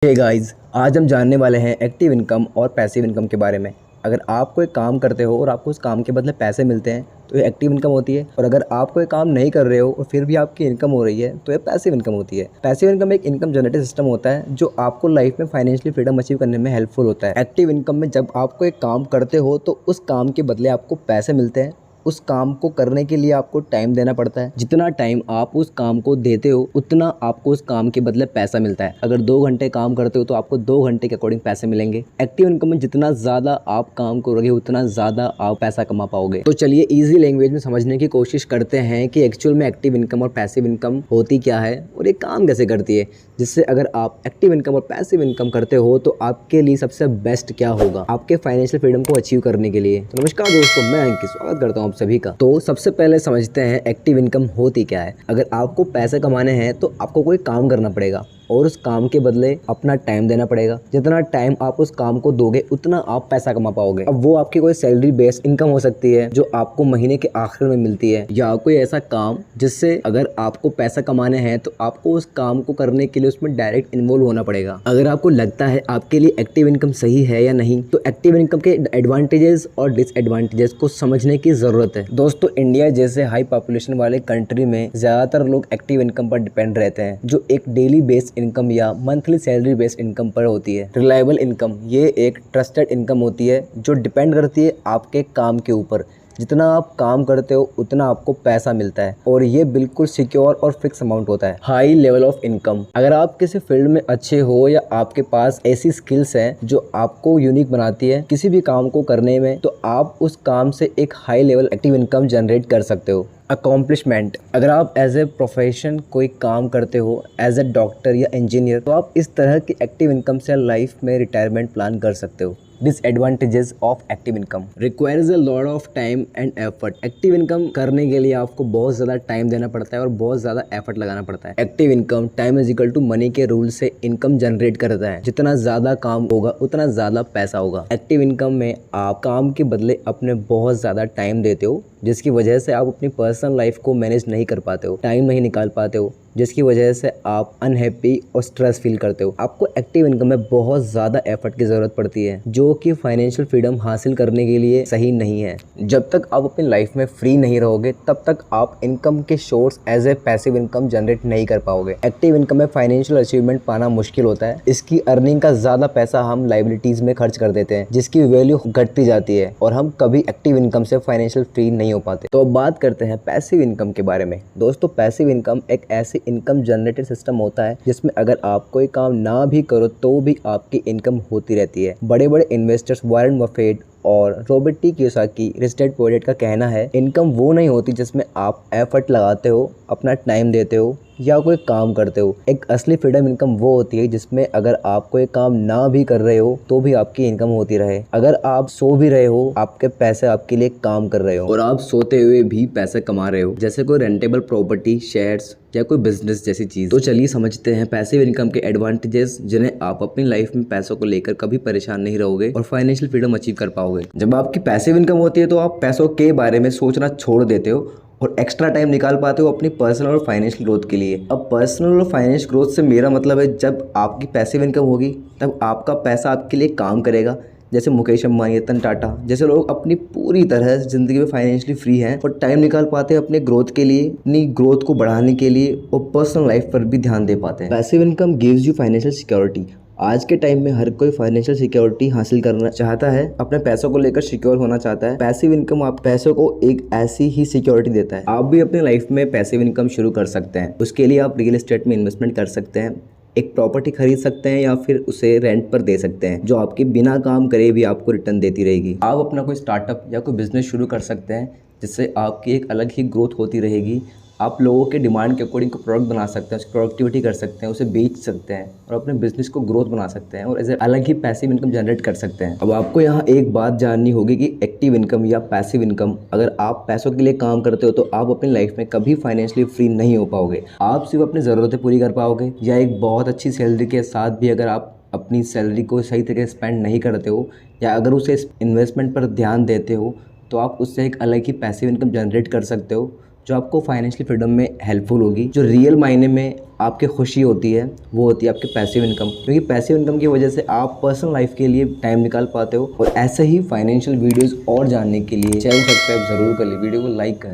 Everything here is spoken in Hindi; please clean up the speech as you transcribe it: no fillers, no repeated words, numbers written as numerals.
हे गाइस, आज हम जानने वाले हैं एक्टिव इनकम और पैसिव इनकम के बारे में। अगर आप कोई काम करते हो और आपको उस काम के बदले पैसे मिलते हैं तो ये एक्टिव इनकम होती है, और अगर आप कोई काम नहीं कर रहे हो और फिर भी आपकी इनकम हो रही है तो ये पैसिव इनकम होती है। पैसिव इनकम एक इनकम जनरेटिंग सिस्टम होता है जो आपको लाइफ में फाइनेंशियली फ्रीडम अचीव करने में हेल्पफुल होता है। एक्टिव इनकम में जब आप कोई काम करते हो तो उस काम के बदले आपको पैसे मिलते हैं। उस काम को करने के लिए आपको टाइम देना पड़ता है। जितना टाइम आप उस काम को देते हो उतना आपको उस काम के बदले पैसा मिलता है। अगर 2 घंटे काम करते हो तो आपको 2 घंटे के अकॉर्डिंग पैसे मिलेंगे। एक्टिव इनकम में जितना ज़्यादा आप काम करोगे उतना ज़्यादा आप पैसा कमा पाओगे। तो चलिए इजी लैंग्वेज में समझने की कोशिश करते हैं कि एक्चुअल में एक्टिव इनकम और पैसिव इनकम होती क्या है और ये काम कैसे करती है, जिससे अगर आप एक्टिव इनकम और पैसिव इनकम करते हो तो आपके लिए सबसे बेस्ट क्या होगा आपके फाइनेंशियल फ्रीडम को अचीव करने के लिए। तो नमस्कार दोस्तों, मैं अंकित स्वागत करता हूँ आप सभी का। तो सबसे पहले समझते हैं एक्टिव इनकम होती क्या है। अगर आपको पैसे कमाने हैं तो आपको कोई काम करना पड़ेगा और उस काम के बदले अपना टाइम देना पड़ेगा। जितना टाइम आप उस काम को दोगे उतना आप पैसा कमा पाओगे। अब वो आपकी कोई सैलरी बेस्ड इनकम हो सकती है जो आपको महीने के आखिर में मिलती है, या कोई ऐसा काम जिससे अगर आपको पैसा कमाने हैं तो आपको उस काम को करने के लिए उसमें डायरेक्ट इन्वॉल्व होना पड़ेगा। अगर आपको लगता है आपके लिए एक्टिव इनकम सही है या नहीं, तो एक्टिव इनकम के एडवांटेजेस और डिसएडवांटेजेस को समझने की जरूरत है। दोस्तों, इंडिया जैसे हाई पॉपुलेशन वाले कंट्री में ज्यादातर लोग एक्टिव इनकम पर डिपेंड रहते हैं, जो एक डेली बेस्ड इनकम या मंथली सैलरी बेस्ड इनकम पर होती है। रिलायबल इनकम ये एक ट्रस्टेड इनकम होती है जो डिपेंड करती है आपके काम के ऊपर। जितना आप काम करते हो उतना आपको पैसा मिलता है और ये बिल्कुल सिक्योर और फिक्स अमाउंट होता है। हाई लेवल ऑफ इनकम, अगर आप किसी फील्ड में अच्छे हो या आपके पास ऐसी स्किल्स हैं जो आपको यूनिक बनाती है किसी भी काम को करने में, तो आप उस काम से एक high level active income generate कर सकते हो। अकॉम्प्लिशमेंट, अगर आप एज ए प्रोफेशन कोई काम करते हो एज ए डॉक्टर या इंजीनियर, तो आप इस तरह की एक्टिव इनकम से लाइफ में रिटायरमेंट प्लान कर सकते हो। Disadvantages of active income, requires a lot of time and effort. Active income करने के लिए आपको बहुत ज़्यादा टाइम देना पड़ता है और बहुत ज़्यादा एफर्ट लगाना पड़ता है। Active income time is equal to money के रूल से इनकम जनरेट करता है। जितना ज़्यादा काम होगा उतना ज़्यादा पैसा होगा। एक्टिव इनकम में आप काम के बदले अपने बहुत ज़्यादा टाइम देते हो, जिसकी वजह से आप अपनी पर्सनल लाइफ को मैनेज नहीं कर पाते हो, टाइम नहीं निकाल पाते हो, जिसकी वजह से आप अनहैप्पी और स्ट्रेस फील करते हो। आपको एक्टिव इनकम में बहुत ज़्यादा एफर्ट की ज़रूरत पड़ती है जो कि फाइनेंशियल फ्रीडम हासिल करने के लिए सही नहीं है। जब तक आप अपनी लाइफ में फ्री नहीं रहोगे तब तक आप इनकम के source as a passive income generate नहीं कर पाओगे। एक्टिव इनकम में फाइनेंशियल अचीवमेंट पाना मुश्किल होता है। इसकी अर्निंग का ज़्यादा पैसा हम लाइबिलिटीज़ में खर्च कर देते हैं, जिसकी वैल्यू घटती जाती है और हम कभी एक्टिव इनकम से फाइनेंशियल फ्री नहीं हो पाते। तो अब बात करते हैं पैसिव इनकम के बारे में। दोस्तों, पैसिव इनकम एक ऐसी इनकम जनरेटेड सिस्टम होता है जिसमें अगर आप कोई काम ना भी करो तो भी आपकी इनकम होती रहती है। बड़े बड़े इन्वेस्टर्स वॉरेन बफेट और Robert T Kiyosaki rich dad poor dad का कहना है, इनकम वो नहीं होती जिसमें आप एफर्ट लगाते हो, अपना टाइम देते हो या कोई काम करते हो। एक असली फ्रीडम इनकम वो होती है जिसमें अगर आप कोई काम ना भी कर रहे हो तो भी आपकी इनकम होती रहे। अगर आप सो भी रहे हो, आपके पैसे आपके लिए काम कर रहे हो और आप सोते हुए भी पैसे कमा रहे हो, जैसे कोई रेंटेबल प्रॉपर्टी, शेयर्स या कोई बिजनेस जैसी चीज। तो चलिए समझते हैं पैसिव इनकम के एडवांटेजेस, जिन्हें आप अपनी लाइफ में पैसों को लेकर कभी परेशान नहीं रहोगे और फाइनेंशियल फ्रीडम अचीव कर पाओगे। जब आपकी पैसिव इनकम होती है तो आप पैसों के बारे में सोचना छोड़ देते हो और एक्स्ट्रा टाइम निकाल पाते हो अपनी पर्सनल और फाइनेंशियल ग्रोथ के लिए। अब पर्सनल और फाइनेंशियल ग्रोथ से मेरा मतलब है, जब आपकी पैसिव इनकम होगी तब आपका पैसा आपके लिए काम करेगा। जैसे मुकेश अंबानी, रतन टाटा जैसे लोग अपनी पूरी तरह ज़िंदगी में फाइनेंशियली फ्री हैं और टाइम निकाल पाते हैं अपने ग्रोथ के लिए, अपनी ग्रोथ को बढ़ाने के लिए और पर्सनल लाइफ पर भी ध्यान दे पाते हैं। Passive income gives you financial security. आज के टाइम में हर कोई फाइनेंशियल सिक्योरिटी हासिल करना चाहता है, अपने पैसों को लेकर सिक्योर होना चाहता है। पैसिव इनकम आप पैसों को एक ऐसी ही सिक्योरिटी देता है। आप भी अपनी लाइफ में पैसिव इनकम शुरू कर सकते हैं। उसके लिए आप रियल एस्टेट में इन्वेस्टमेंट कर सकते हैं, एक प्रॉपर्टी खरीद सकते हैं या फिर उसे रेंट पर दे सकते हैं जो आपके बिना काम करे भी आपको रिटर्न देती रहेगी। आप अपना कोई स्टार्टअप या कोई बिजनेस शुरू कर सकते हैं जिससे आपकी एक अलग ही ग्रोथ होती रहेगी। आप लोगों के डिमांड के अकॉर्डिंग प्रोडक्ट बना सकते हैं, उसकी प्रोडक्टिविटी कर सकते हैं, उसे बेच सकते हैं और अपने बिजनेस को ग्रोथ बना सकते हैं और एज अलग ही पैसिव इनकम जनरेट कर सकते हैं। अब आपको यहाँ एक बात जाननी होगी कि एक्टिव इनकम या पैसिव इनकम, अगर आप पैसों के लिए काम करते हो तो आप अपनी लाइफ में कभी फाइनेंशियली फ्री नहीं हो पाओगे। आप सिर्फ अपनी ज़रूरतें पूरी कर पाओगे, या एक बहुत अच्छी सैलरी के साथ भी अगर आप अपनी सैलरी को सही तरीके से स्पेंड नहीं करते हो या अगर उसे इन्वेस्टमेंट पर ध्यान देते हो तो आप उससे एक अलग ही पैसिव इनकम जनरेट कर सकते हो जो आपको फाइनेंशियल फ्रीडम में हेल्पफुल होगी। जो रियल मायने में आपकी खुशी होती है वो होती है आपके पैसिव इनकम, क्योंकि पैसिव इनकम की वजह से आप पर्सनल लाइफ के लिए टाइम निकाल पाते हो। और ऐसे ही फाइनेंशियल वीडियोस और जानने के लिए चैनल सब्सक्राइब जरूर कर ले, वीडियो को लाइक करें।